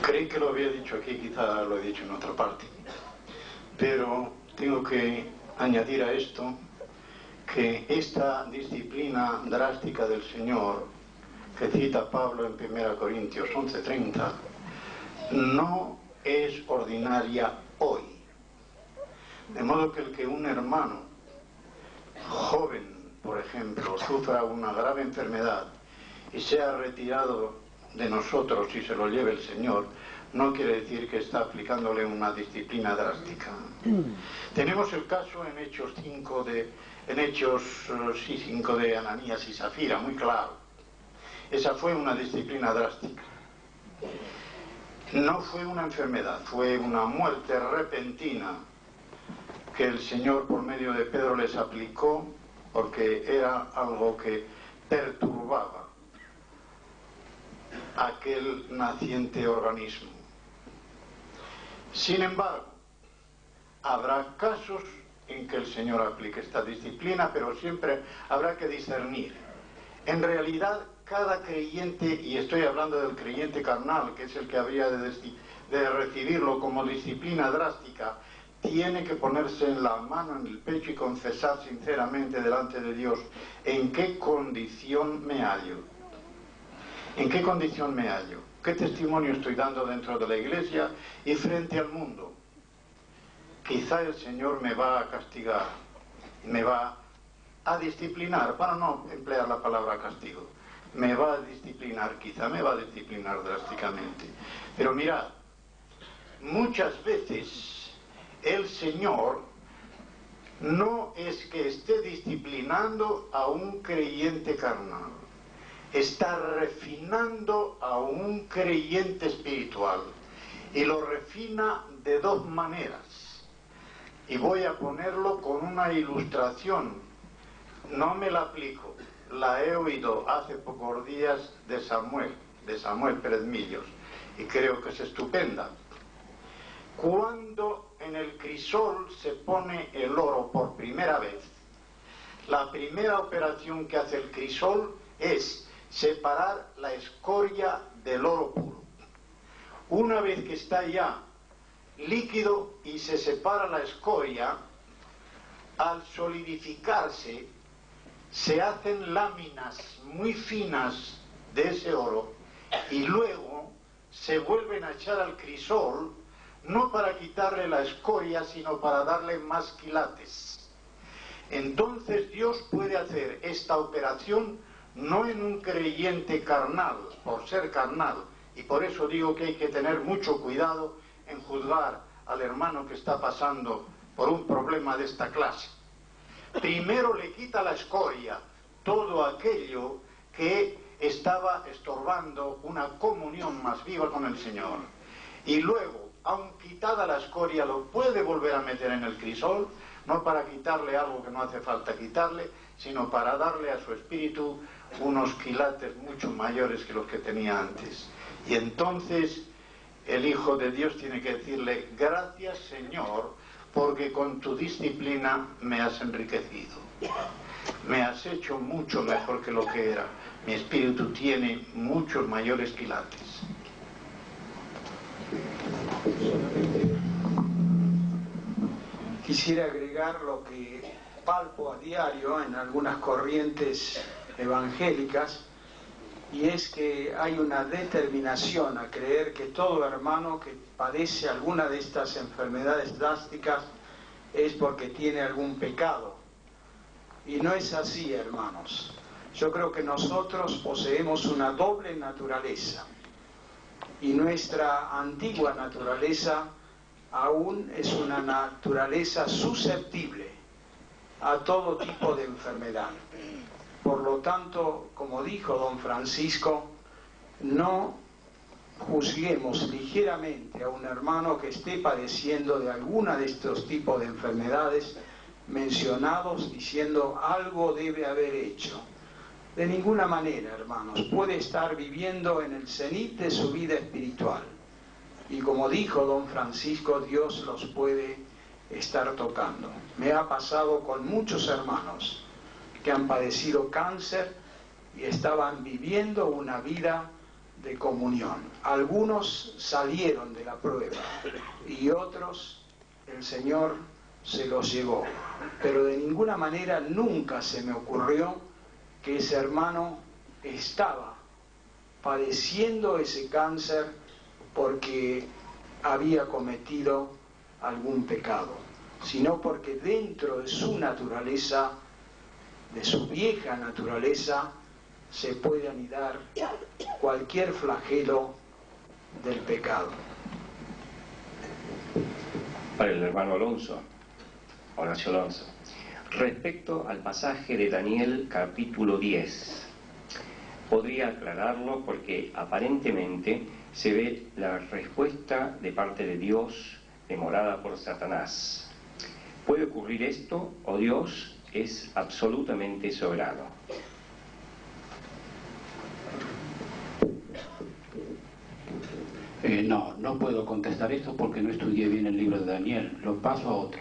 Creí que lo había dicho aquí, quizá lo he dicho en otra parte, pero tengo que añadir a esto que esta disciplina drástica del Señor que cita Pablo en 1 Corintios 11:30 no es ordinaria hoy. De modo que el que un hermano joven, por ejemplo, sufra una grave enfermedad y sea retirado de nosotros y se lo lleve el Señor, no quiere decir que está aplicándole una disciplina drástica. Tenemos el caso en Hechos 5 de Ananías y Zafira, muy claro. Esa fue una disciplina drástica. No fue una enfermedad, fue una muerte repentina que el Señor por medio de Pedro les aplicó, porque era algo que perturbaba aquel naciente organismo. Sin embargo, habrá casos en que el Señor aplique esta disciplina, pero siempre habrá que discernir. En realidad, cada creyente, y estoy hablando del creyente carnal, que es el que habría de recibirlo como disciplina drástica, tiene que ponerse en la mano en el pecho y confesar sinceramente delante de Dios en qué condición me hallo. ¿En qué condición me hallo? ¿Qué testimonio estoy dando dentro de la iglesia y frente al mundo? Quizá el Señor me va a castigar, me va a disciplinar, para no emplear la palabra castigo, me va a disciplinar, quizá me va a disciplinar drásticamente. Pero mirad, muchas veces el Señor no es que esté disciplinando a un creyente carnal, está refinando a un creyente espiritual, y lo refina de dos maneras. Y voy a ponerlo con una ilustración. No me la aplico, la he oído hace pocos días de Samuel Pérez Millos, y creo que es estupenda. Cuando en el crisol se pone el oro por primera vez, la primera operación que hace el crisol es separar la escoria del oro puro. Una vez que está ya líquido y se separa la escoria, al solidificarse se hacen láminas muy finas de ese oro y luego se vuelven a echar al crisol, no para quitarle la escoria, sino para darle más quilates. Entonces Dios puede hacer esta operación no en un creyente carnal, por ser carnal, y por eso digo que hay que tener mucho cuidado en juzgar al hermano que está pasando por un problema de esta clase. Primero le quita la escoria, todo aquello que estaba estorbando una comunión más viva con el Señor. Y luego, aun quitada la escoria, lo puede volver a meter en el crisol, no para quitarle algo que no hace falta quitarle, sino para darle a su espíritu unos quilates mucho mayores que los que tenía antes. Y entonces el Hijo de Dios tiene que decirle: gracias, Señor, porque con tu disciplina me has enriquecido. Me has hecho mucho mejor que lo que era. Mi espíritu tiene muchos mayores quilates. Quisiera agregar lo que palpo a diario en algunas corrientes evangélicas, y es que hay una determinación a creer que todo hermano que padece alguna de estas enfermedades drásticas es porque tiene algún pecado. Y no es así, hermanos. Yo creo que nosotros poseemos una doble naturaleza, y nuestra antigua naturaleza aún es una naturaleza susceptible a todo tipo de enfermedad. Por lo tanto, como dijo don Francisco, no juzguemos ligeramente a un hermano que esté padeciendo de alguna de estos tipos de enfermedades mencionados, diciendo algo debe haber hecho. De ninguna manera, hermanos, puede estar viviendo en el cenit de su vida espiritual. Y como dijo don Francisco, Dios los puede estar tocando. Me ha pasado con muchos hermanos que han padecido cáncer y estaban viviendo una vida de comunión. Algunos salieron de la prueba y otros el Señor se los llevó. Pero de ninguna manera nunca se me ocurrió que ese hermano estaba padeciendo ese cáncer porque había cometido algún pecado, sino porque dentro de su naturaleza, de su vieja naturaleza, se puede anidar cualquier flagelo del pecado. Para el hermano Alonso, Horacio Alonso, respecto al pasaje de Daniel capítulo 10, podría aclararlo porque aparentemente se ve la respuesta de parte de Dios demorada por Satanás. ¿Puede ocurrir esto o Dios es absolutamente soberano? No puedo contestar esto porque no estudié bien el libro de Daniel. Lo paso a otro.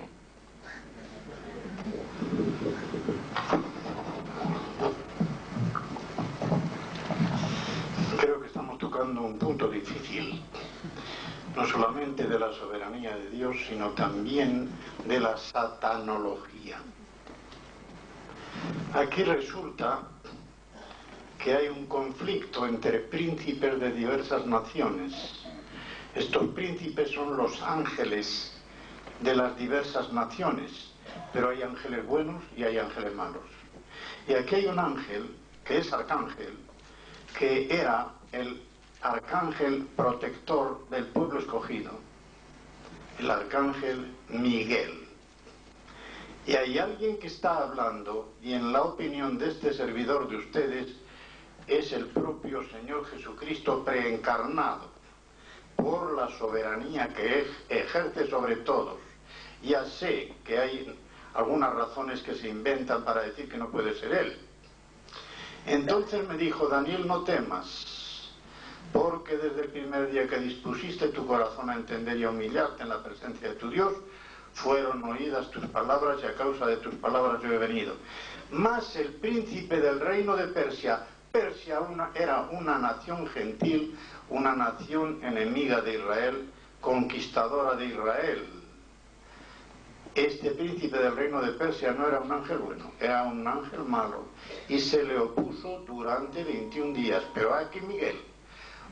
Creo que estamos tocando un punto difícil, no solamente de la soberanía de Dios, sino también de la satanología. Aquí resulta que hay un conflicto entre príncipes de diversas naciones. Estos príncipes son los ángeles de las diversas naciones, pero hay ángeles buenos y hay ángeles malos. Y aquí hay un ángel, que es arcángel, que era el arcángel protector del pueblo escogido, el arcángel Miguel. Y hay alguien que está hablando, y en la opinión de este servidor de ustedes, es el propio Señor Jesucristo preencarnado, por la soberanía que ejerce sobre todos. Ya sé que hay algunas razones que se inventan para decir que no puede ser Él. Entonces me dijo: Daniel, no temas, porque desde el primer día que dispusiste tu corazón a entender y a humillarte en la presencia de tu Dios, fueron oídas tus palabras, y a causa de tus palabras yo he venido. Mas el príncipe del reino de Persia, era una nación gentil, una nación enemiga de Israel, conquistadora de Israel. Este príncipe del reino de Persia no era un ángel bueno, era un ángel malo, y se le opuso durante 21 días. Pero aquí Miguel,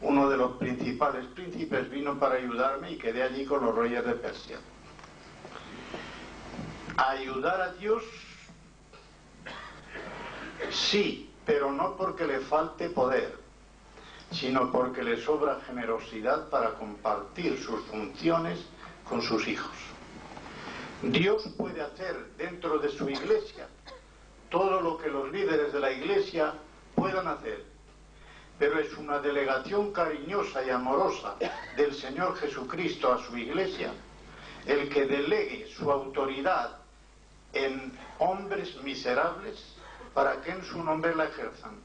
uno de los principales príncipes, vino para ayudarme, y quedé allí con los reyes de Persia. ¿Ayudar a Dios? Sí, pero no porque le falte poder, sino porque le sobra generosidad para compartir sus funciones con sus hijos. Dios puede hacer dentro de su iglesia todo lo que los líderes de la iglesia puedan hacer, pero es una delegación cariñosa y amorosa del Señor Jesucristo a su iglesia el que delegue su autoridad en hombres miserables para que en su nombre la ejerzan.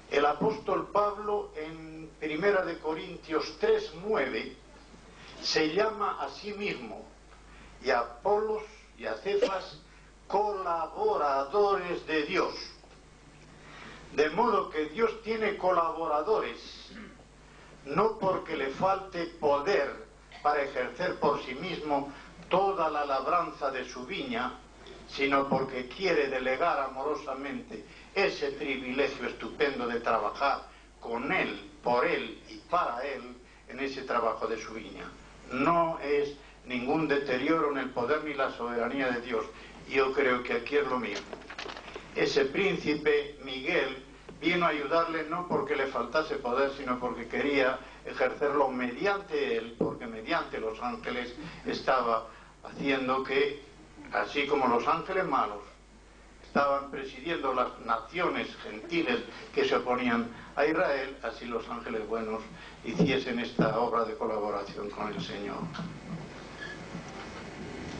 El apóstol Pablo en 1 de Corintios 3:9 se llama a sí mismo y a Apolos y a Cefas colaboradores de Dios. De modo que Dios tiene colaboradores, no porque le falte poder para ejercer por sí mismo toda la labranza de su viña, sino porque quiere delegar amorosamente ese privilegio estupendo de trabajar con Él, por Él y para Él en ese trabajo de su viña. No es ningún deterioro en el poder ni la soberanía de Dios. Yo creo que aquí es lo mismo. Ese príncipe Miguel vino a ayudarle no porque le faltase poder, sino porque quería ejercerlo mediante él, porque mediante los ángeles estaba haciendo que, así como los ángeles malos estaban presidiendo las naciones gentiles que se oponían a Israel, así los ángeles buenos hiciesen esta obra de colaboración con el Señor.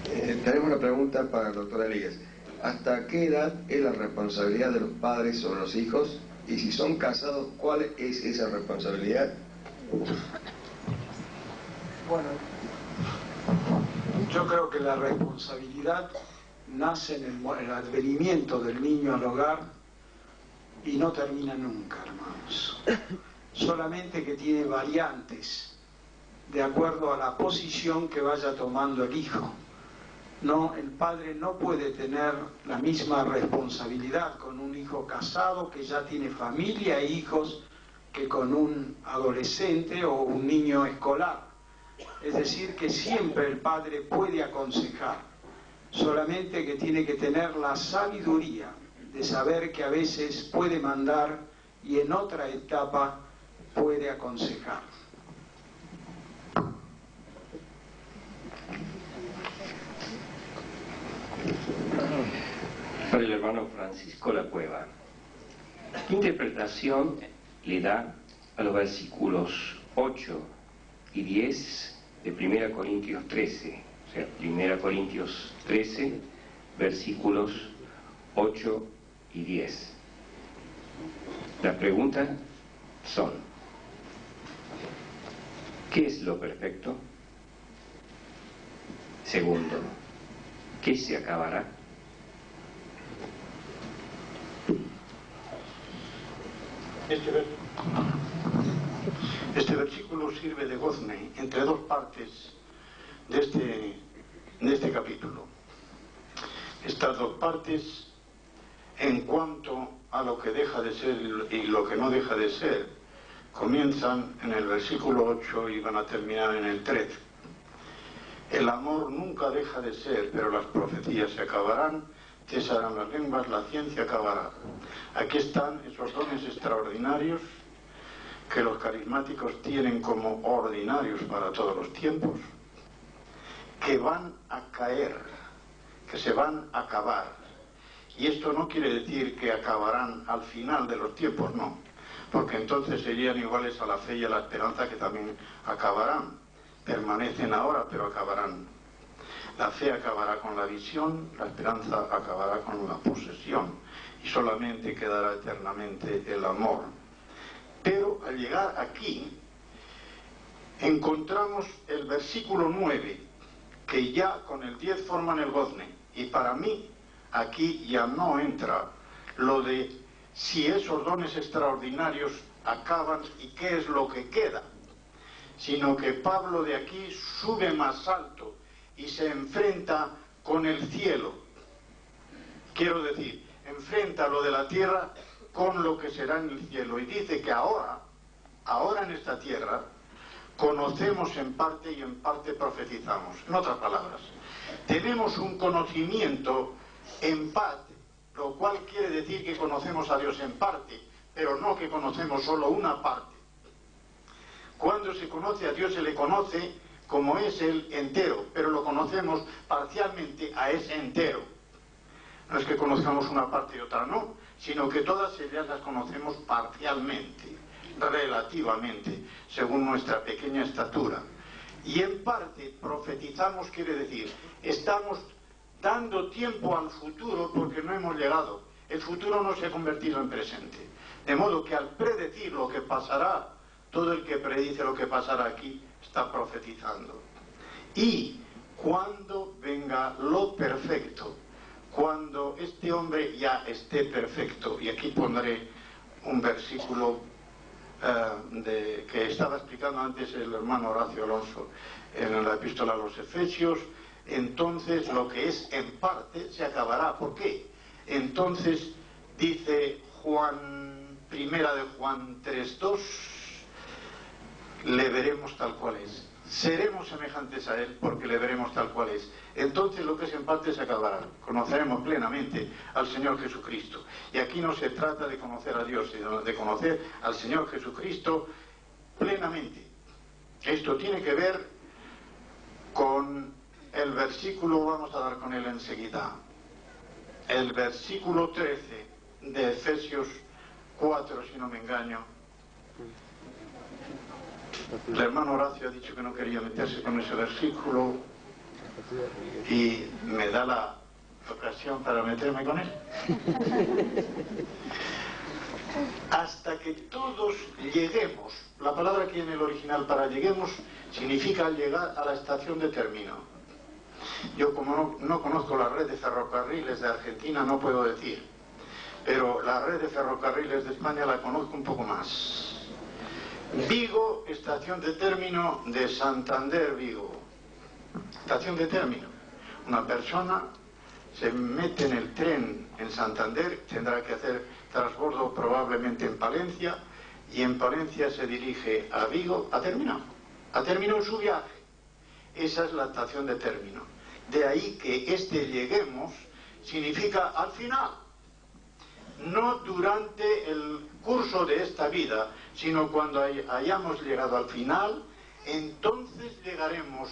Tenemos una pregunta para el doctor Elías. ¿Hasta qué edad es la responsabilidad de los padres sobre los hijos? Y si son casados, ¿cuál es esa responsabilidad? Bueno, yo creo que la responsabilidad nace en el advenimiento del niño al hogar y no termina nunca, hermanos. Solamente que tiene variantes de acuerdo a la posición que vaya tomando el hijo. No, el padre no puede tener la misma responsabilidad con un hijo casado que ya tiene familia e hijos que con un adolescente o un niño escolar. Es decir, que siempre el padre puede aconsejar, solamente que tiene que tener la sabiduría de saber que a veces puede mandar y en otra etapa puede aconsejar. Para el hermano Francisco La Cueva, ¿qué interpretación le da a los versículos 8 y 10 de 1 Corintios 13? O sea, 1 Corintios 13, versículos 8 y 10. Las preguntas son: ¿qué es lo perfecto? Segundo, ¿qué se acabará? Este versículo sirve de gozne entre dos partes de este capítulo. Estas dos partes, en cuanto a lo que deja de ser y lo que no deja de ser, comienzan en el versículo 8 y van a terminar en el 13. El amor nunca deja de ser, pero las profecías se acabarán, cesarán las lenguas, la ciencia acabará. Aquí están esos dones extraordinarios que los carismáticos tienen como ordinarios para todos los tiempos, que van a caer, que se van a acabar. Y esto no quiere decir que acabarán al final de los tiempos, no, porque entonces serían iguales a la fe y a la esperanza, que también acabarán. Permanecen ahora, pero acabarán. La fe acabará con la visión, la esperanza acabará con la posesión, y solamente quedará eternamente el amor. Pero al llegar aquí, encontramos el versículo 9, que ya con el 10 forman el gozne, y para mí aquí ya no entra lo de si esos dones extraordinarios acaban y qué es lo que queda, sino que Pablo de aquí sube más alto y se enfrenta con el cielo. Quiero decir, enfrenta lo de la tierra con lo que será en el cielo, y dice que ahora en esta tierra conocemos en parte y en parte profetizamos. En otras palabras, tenemos un conocimiento en parte, lo cual quiere decir que conocemos a Dios en parte, pero no que conocemos solo una parte. Cuando se conoce a Dios se le conoce como es Él entero, pero lo conocemos parcialmente a ese entero. No es que conozcamos una parte y otra no, sino que todas ellas las conocemos parcialmente, relativamente, según nuestra pequeña estatura. Y en parte profetizamos, quiere decir, estamos dando tiempo al futuro porque no hemos llegado. El futuro no se ha convertido en presente. De modo que al predecir lo que pasará, todo el que predice lo que pasará aquí está profetizando. Y cuando venga lo perfecto, cuando este hombre ya esté perfecto, y aquí pondré un versículo que estaba explicando antes el hermano Horacio Alonso en la epístola a los Efesios, entonces lo que es en parte se acabará. ¿Por qué? Entonces dice primera de Juan 3:2, le veremos tal cual es. Seremos semejantes a Él porque le veremos tal cual es. Entonces lo que es en parte se acabará. Conoceremos plenamente al Señor Jesucristo. Y aquí no se trata de conocer a Dios, sino de conocer al Señor Jesucristo plenamente. Esto tiene que ver con el versículo, vamos a dar con él enseguida. El versículo 13 de Efesios 4, si no me engaño. El hermano Horacio ha dicho que no quería meterse con ese versículo y me da la ocasión para meterme con él. Hasta que todos lleguemos, la palabra aquí en el original para lleguemos significa llegar a la estación de término. Yo como no conozco la red de ferrocarriles de Argentina no puedo decir, pero la red de ferrocarriles de España la conozco un poco más. Vigo, estación de término de Santander, Vigo. Estación de término. Una persona se mete en el tren en Santander, tendrá que hacer transbordo probablemente en Palencia, y en Palencia se dirige a Vigo, ha terminado su viaje. Esa es la estación de término. De ahí que lleguemos significa al final. No durante el curso de esta vida, sino cuando hayamos llegado al final, entonces llegaremos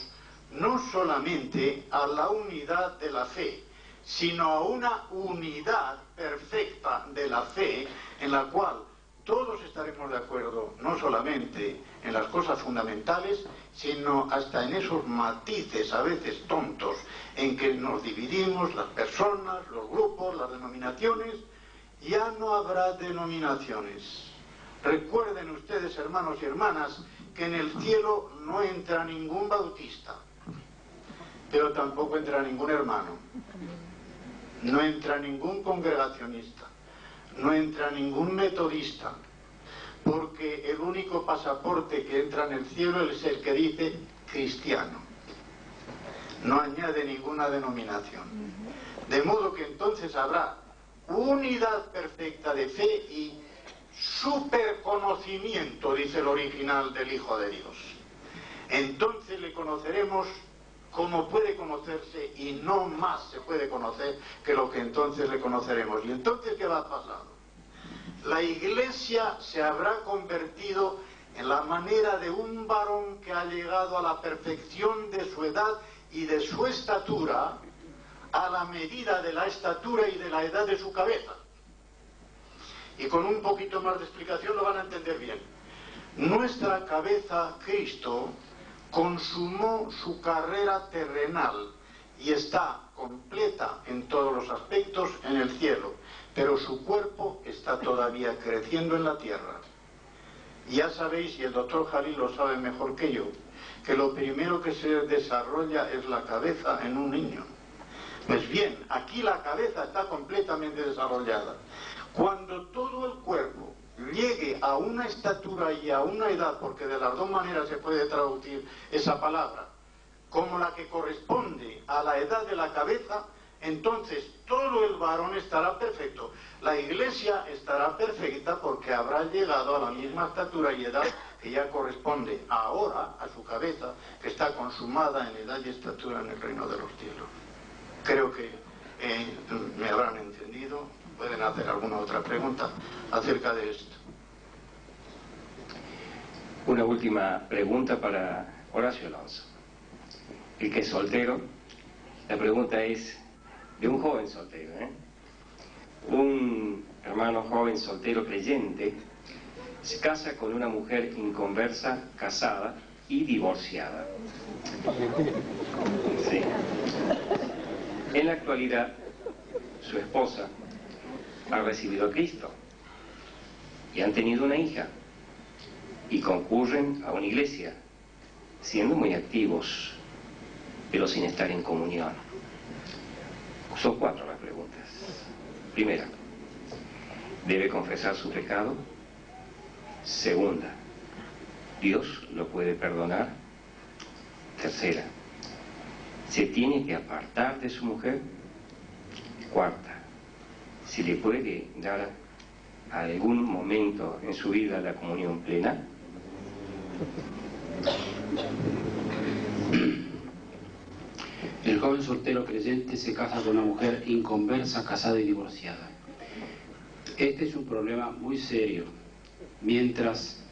no solamente a la unidad de la fe, sino a una unidad perfecta de la fe en la cual todos estaremos de acuerdo, no solamente en las cosas fundamentales, sino hasta en esos matices a veces tontos en que nos dividimos, las personas, los grupos, las denominaciones. Ya no habrá denominaciones. Recuerden ustedes, hermanos y hermanas, que en el cielo no entra ningún bautista, pero tampoco entra ningún hermano, no entra ningún congregacionista, no entra ningún metodista, porque el único pasaporte que entra en el cielo es el que dice cristiano, no añade ninguna denominación. De modo que entonces habrá unidad perfecta de fe y superconocimiento, dice el original, del Hijo de Dios. Entonces le conoceremos como puede conocerse, y no más se puede conocer que lo que entonces le conoceremos. ¿Y entonces qué va a pasar? La Iglesia se habrá convertido en la manera de un varón que ha llegado a la perfección de su edad y de su estatura, a la medida de la estatura y de la edad de su cabeza. Y con un poquito más de explicación lo van a entender bien. Nuestra cabeza, Cristo, consumó su carrera terrenal y está completa en todos los aspectos en el cielo, pero su cuerpo está todavía creciendo en la tierra. Ya sabéis, y el doctor Jalil lo sabe mejor que yo, que lo primero que se desarrolla es la cabeza en un niño. Pues bien, aquí la cabeza está completamente desarrollada. Cuando todo el cuerpo llegue a una estatura y a una edad, porque de las dos maneras se puede traducir esa palabra, como la que corresponde a la edad de la cabeza, entonces todo el varón estará perfecto. La Iglesia estará perfecta porque habrá llegado a la misma estatura y edad que ya corresponde ahora a su cabeza, que está consumada en edad y estatura en el reino de los cielos. Creo que me habrán entendido. Pueden hacer alguna otra pregunta acerca de esto. Una última pregunta para Horacio Alonso. El que es soltero, la pregunta es de un joven soltero, Un hermano joven soltero creyente se casa con una mujer inconversa, casada y divorciada. Sí. En la actualidad, su esposa ha recibido a Cristo y han tenido una hija y concurren a una iglesia, siendo muy activos, pero sin estar en comunión. Son 4 las preguntas. Primera, ¿debe confesar su pecado? Segunda, ¿Dios lo puede perdonar? Tercera, ¿se tiene que apartar de su mujer? Cuarta, ¿se le puede dar a algún momento en su vida la comunión plena? El joven soltero creyente se casa con una mujer inconversa, casada y divorciada. Este es un problema muy serio. Mientras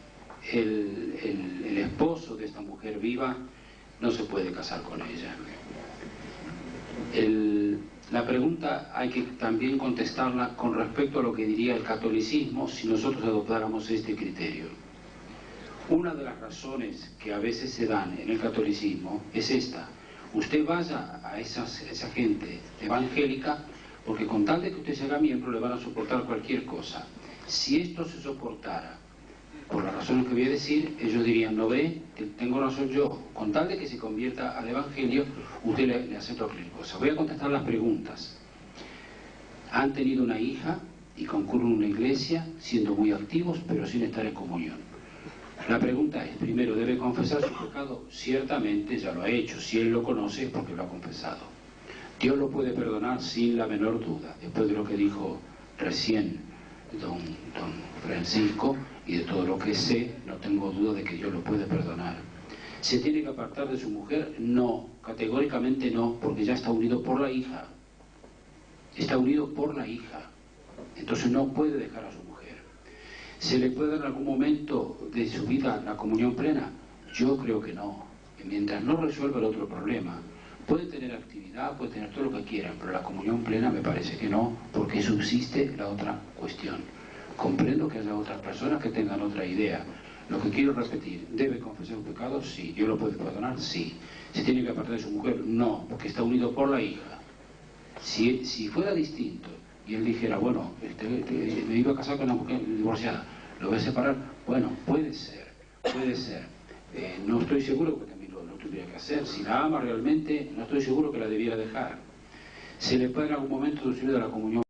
el esposo de esta mujer viva, no se puede casar con ella. La pregunta hay que también contestarla con respecto a lo que diría el catolicismo si nosotros adoptáramos este criterio. Una de las razones que a veces se dan en el catolicismo es esta: usted vaya a esa gente evangélica porque con tal de que usted se haga miembro le van a soportar cualquier cosa. Si esto se soportara por las razones que voy a decir, ellos dirían: no ve, tengo razón yo, con tal de que se convierta al evangelio usted le acepta cualquier cosa. Voy a contestar las preguntas. Han tenido una hija y concurren a una iglesia siendo muy activos pero sin estar en comunión. La pregunta es, primero, ¿debe confesar su pecado? Ciertamente ya lo ha hecho. Si él lo conoce es porque lo ha confesado. Dios lo puede perdonar sin la menor duda. Después de lo que dijo recién don Francisco y de todo lo que sé, no tengo duda de que Dios lo puede perdonar. ¿Se tiene que apartar de su mujer? No, categóricamente no, porque ya está unido por la hija. Está unido por la hija. Entonces no puede dejar a su mujer. ¿Se le puede dar en algún momento de su vida la comunión plena? Yo creo que no. Mientras no resuelva el otro problema. Puede tener actividad, puede tener todo lo que quieran, pero la comunión plena me parece que no, porque subsiste la otra cuestión. Comprendo que haya otras personas que tengan otra idea. Lo que quiero repetir, ¿debe confesar un pecado? Sí. ¿Dios lo puede perdonar? Sí. ¿Se tiene que apartar de su mujer? No, porque está unido por la hija. Si fuera distinto y él dijera, bueno, me iba a casar con una mujer divorciada, ¿lo voy a separar? Bueno, puede ser. no estoy seguro que también lo tuviera que hacer. Si la ama realmente, no estoy seguro que la debiera dejar. Se le puede en algún momento subir de la comunión